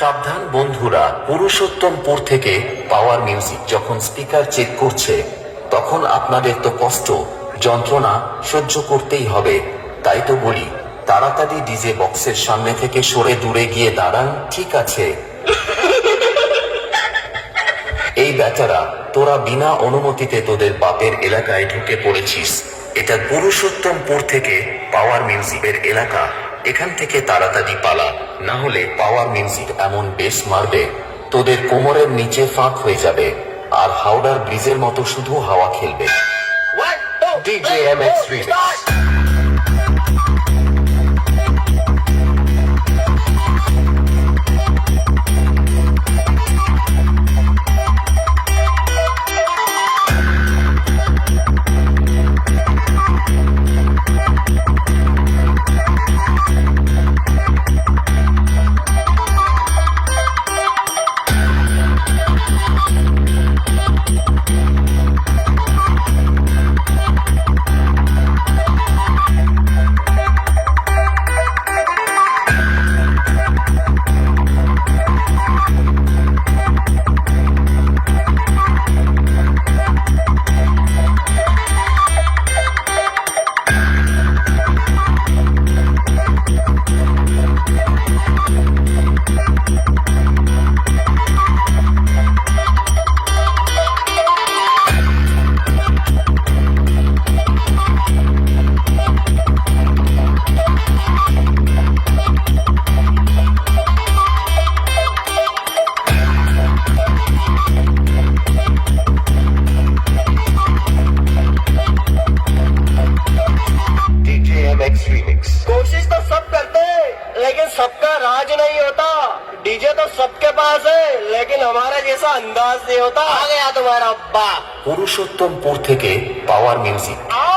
সাবধান বন্ধুরা, পুরুষোত্তমপুর থেকে পাওয়ার মিউজিক যখন স্পিকার চেক করছে, তখন আপনাদের তো কষ্ট যন্ত্রণা সহ্য করতেই হবে। তাই তো বলি, তাড়াতাড়ি ডিজে বক্সের সামনে থেকে সরে দূরে গিয়ে দাঁড়ান। ঠিক আছে? এই বেচারা, তোরা বিনা অনুমতিতে তোদের বাপের এলাকায় ঢুকে পড়েছিস। এটা পুরুষোত্তমপুর থেকে পাওয়ার মিউজিকের এলাকা। এখান থেকে তাড়াতাড়ি পালা, না হলে পাওয়ার মিউজিক এমন বেশ মারবে তোদের কোমরের নিচে ফাঁক হয়ে যাবে, আর হাওড়ার ব্রিজের মতো শুধু হাওয়া খেলবে। DJ MX remix. कोशिश तो सब करते हैं, लेकिन सबका राज नहीं होता। डीजे तो सबके पास है, लेकिन हमारा जैसा अंदाज नहीं होता। आ गया तुम्हारा अब्बा। পুরুষোত্তমপুর থেকে পাওয়ার মিউজিক। आओ